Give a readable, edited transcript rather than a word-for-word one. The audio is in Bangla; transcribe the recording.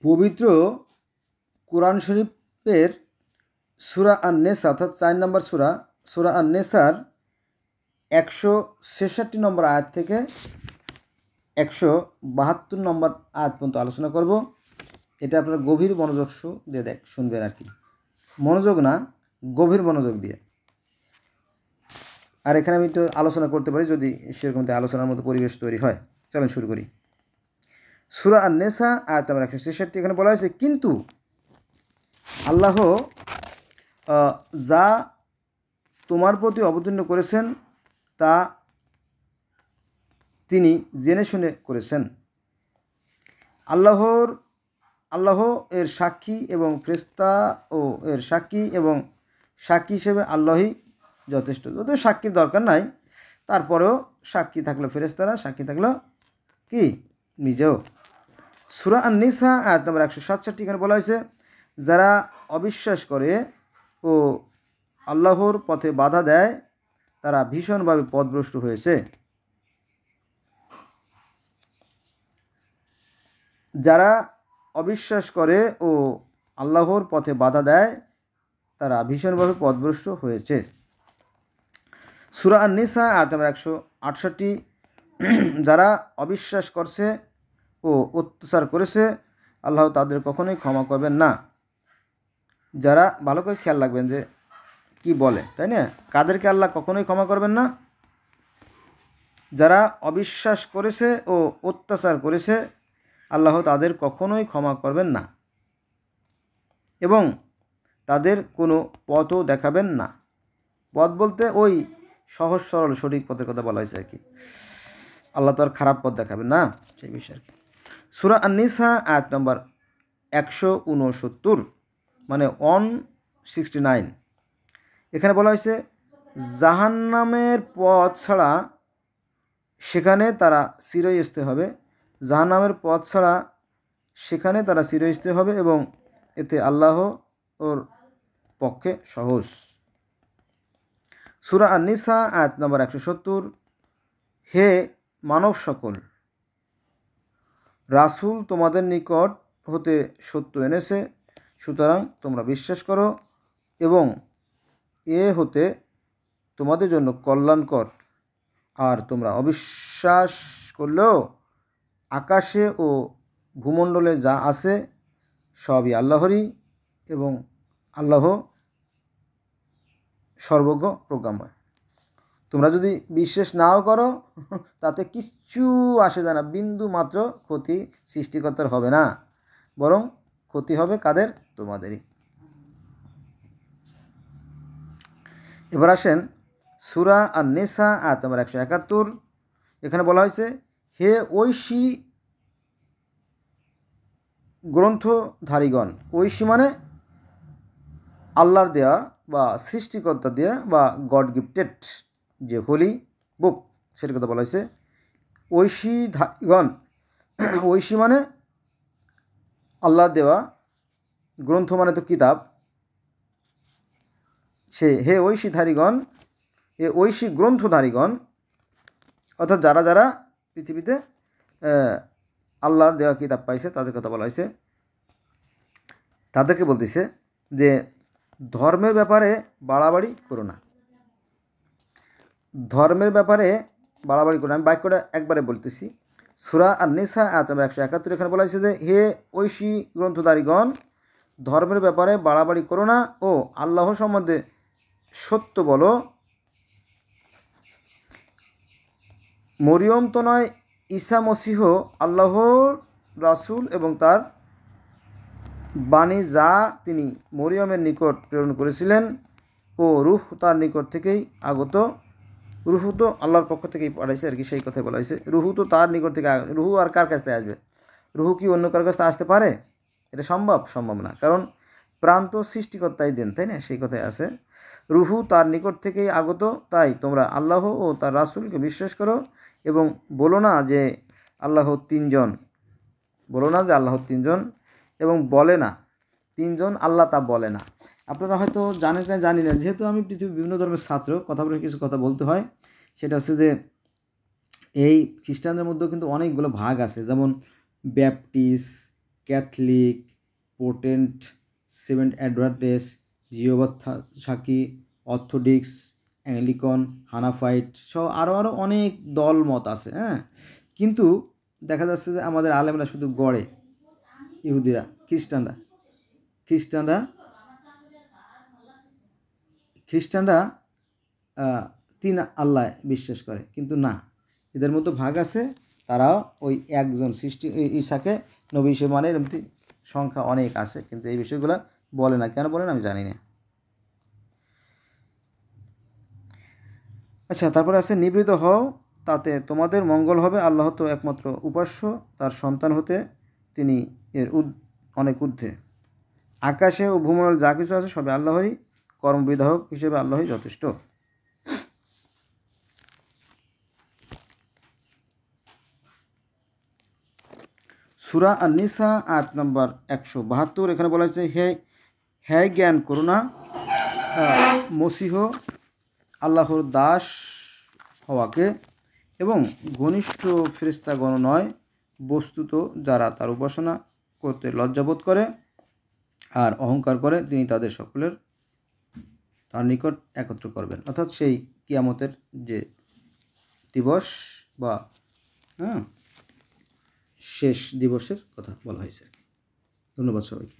পবিত্র কোরআন শরীফের সূরা আন-নেসা অর্থাৎ 4 নম্বর সূরা আন-নেসার 166 নম্বর আয়াত থেকে 172 নম্বর আয়াত পর্যন্ত আলোচনা করব। এটা আপনারা গভীর মনোযোগ দিয়ে শুনবেন আর কি, মনোযোগ না, গভীর মনোযোগ দিয়ে। আর এখানে আমি তো আলোচনা করতে পারি যদি সেরকম আলোচনার মতো পরিবেশ তৈরি হয়। চলেন শুরু করি। সূরা আন-নেসা আয়াত নম্বর 166। এখানে বলা হয়েছে, কিন্তু আল্লাহ যা তোমার প্রতি অবতীর্ণ করেছেন তা তিনি জেনে শুনে করেছেন। আল্লাহ এর সাক্ষী এবং ফেরেশতা ও এর সাক্ষী এবং সাক্ষী হিসেবে আল্লাহই যথেষ্ট। যদিও সাক্ষীর দরকার নাই, তারপরেও সাক্ষী থাকলো ফেরেশতারা, সাক্ষী থাকলো কি নিজেও। সূরা আন-নিসা আয়াত নম্বর 167। এখানে বলা হয়েছে, যারা অবিশ্বাস করে ও আল্লাহর পথে বাধা দেয় তারা ভীষণভাবে পথভ্রষ্ট হয়েছে। যারা অবিশ্বাস করে ও আল্লাহর পথে বাধা দেয় তারা ভীষণভাবে পথভ্রষ্ট হয়েছে। সূরা আন-নিসা আয়াত নম্বর 168। যারা অবিশ্বাস করছে ও অত্যাচার করেছে আল্লাহ তাদের কখনোই ক্ষমা করবেন না। যারা, ভালো করে খেয়াল রাখবেন যে কি বলে, তাই না? কাদেরকে আল্লাহ কখনোই ক্ষমা করবেন না? যারা অবিশ্বাস করেছে ও অত্যাচার করেছে আল্লাহ তাদের কখনোই ক্ষমা করবেন না এবং তাদের কোনো পথও দেখাবেন না। পথ বলতে ওই সহজ সরল সঠিক পথের কথা বলা হয়েছে আর কি। আল্লাহ তো আর খারাপ পথ দেখাবেন না, সেই বিষয়ে আর কি। সূরা আন-নিসা আয়াত নম্বর 169 মানে 169। এখানে বলা হয়েছে, জাহান্নামের পথ ছাড়া সেখানে তারা চিরস্থায়ী হবে। জাহান্নামের পথ ছাড়া সেখানে তারা চিরস্থায়ী হবে এবং এতে আল্লাহ ওর পক্ষে সহজ। সূরা আন-নিসা আয়াত নম্বর 170। হে মানব সকল, রাসূল তোমাদের নিকট হতে সত্য এনেছে, সুতরাং তোমরা বিশ্বাস করো এবং এ হতে তোমাদের জন্য কল্যাণকর। আর তোমরা অবিশ্বাস করলেও আকাশে ও ভূমণ্ডলে যা আছে সবই আল্লাহরই এবং আল্লাহ সর্বজ্ঞ প্রজ্ঞাময়। তোমরা যদি বিশ্বাস নাও করো তাতে কিচ্ছু আসে যায় না, বিন্দু মাত্র ক্ষতি সৃষ্টিকর্তার হবে না, বরং ক্ষতি হবে কাদের? তোমাদেরই। এবার আসেন সূরা আন-নিসা আয়াত নম্বর 171। এখানে বলা হয়েছে, হে ঐশী গ্রন্থধারীগণ। ঐশী মানে আল্লাহর দেয়া বা সৃষ্টিকর্তা দেয়া বা গড গিফটেড যে হোলি বুক, সেটার কথা বলা হয়েছে। ঐশীধারীগণ, ঐশী মানে আল্লাহর দেওয়া, গ্রন্থ মানে তো কিতাব। হে ঐশীধারীগণ, হে ঐশী গ্রন্থধারীগণ, অর্থাৎ যারা যারা পৃথিবীতে আল্লাহর দেওয়া কিতাব পাইছে তাদের কথা বলা হয়েছে। তাদেরকে বলতেছে যে ধর্মের ব্যাপারে বাড়াবাড়ি করো না। ধর্মের ব্যাপারে বাড়াবাড়ি করো না। আমি বাক্যটা একবারে বলতেছি। সূরা আন-নিসা আয়াত নম্বর 171। এখানে বলা হয়েছে যে হে ঐশী গ্রন্থধারীগণ, ধর্মের ব্যাপারে বাড়াবাড়ি করো না ও আল্লাহ সম্বন্ধে সত্য বলো। মরিয়ম তো নয়, ঈসা মসীহ আল্লাহর রাসূল এবং তার বাণী যা তিনি মরিয়মের নিকট প্রেরণ করেছিলেন ও রূহ তার নিকট থেকেই আগত। রুহু তো আল্লাহর পক্ষ থেকেই পাঠাইছে আর কি, সেই কথাই বলা হয়েছে। রুহু তো তার নিকট থেকে, রুহু আর কার কাছ থেকে আসবে? রুহু কি অন্য কার কাছ থেকে আসতে পারে? এটা সম্ভব না, কারণ প্রাণ তো সৃষ্টিকর্তাই দেন, তাই না? সেই কথাই আছে, রুহু তার নিকট থেকেই আগত। তাই তোমরা আল্লাহ ও তার রাসূলকে বিশ্বাস করো এবং বলো না যে আল্লাহ তিনজন, বলো না যে আল্লাহ তিনজন, এবং বলে না তিনজন আল্লাহ, তা বলে না। আপনারা হয়তো জানেন না, জানি না, যেহেতু আমি পৃথিবীর বিভিন্ন ধর্মের ছাত্র, কথা বলে কিছু কথা বলতে হয়। সেটা হচ্ছে যে এই খ্রিস্টানদের মধ্যেও কিন্তু অনেকগুলো ভাগ আছে, যেমন ব্যাপটিস্ট, ক্যাথলিক, পোটেন্ট, সেভেন্থ অ্যাডভেন্টিস্ট, জিহোভার সাক্ষী, অর্থোডক্স, অ্যাংলিকন, হানাফাইট সহ আরও অনেক দল মত আছে। হ্যাঁ, কিন্তু দেখা যাচ্ছে যে আমাদের আলেমরা শুধু গড়ে, ইহুদিরা, খ্রিস্টানরা 3 আল্লাহ বিশ্বাস করে, কিন্তু না, এদের মধ্যে ভাগ আছে। তারাও ওই একজন সৃষ্টি ঈসাকে নবী হিসেবে মানে, এরকম সংখ্যা অনেক আছে, কিন্তু এই বিষয়গুলো বলে না। কেন বলে না আমি জানি না। আচ্ছা, তারপরে আছে নিবৃত হও, তাতে তোমাদের মঙ্গল হবে। আল্লাহ তো একমাত্র উপাস্য, তার সন্তান হতে তিনি এর অনেক ঊর্ধ্বে। আকাশে ও ভূমণ্ডল যা কিছু আছে সবে আল্লাহরই, কর্মবিধায়ক হিসেবে আল্লাহই যথেষ্ট। সূরা আন-নিসা আয়াত নম্বর 172, এখানে বলা হয়েছে, হে জ্ঞান করো না মসীহ আল্লাহর দাস হওয়াকে, এবং ঘনিষ্ঠ ফেরেশতাগণ নয়, বস্তুত যারা তার উপাসনা করতে লজ্জাবোধ করে আর অহংকার করে, তিনি তাদের সকলের তার নিকট একত্র করবেন। অর্থাৎ সেই কিয়ামতের যে দিবস বা শেষ দিবসের কথা বলা হয়েছে। ধন্যবাদ সবাইকে।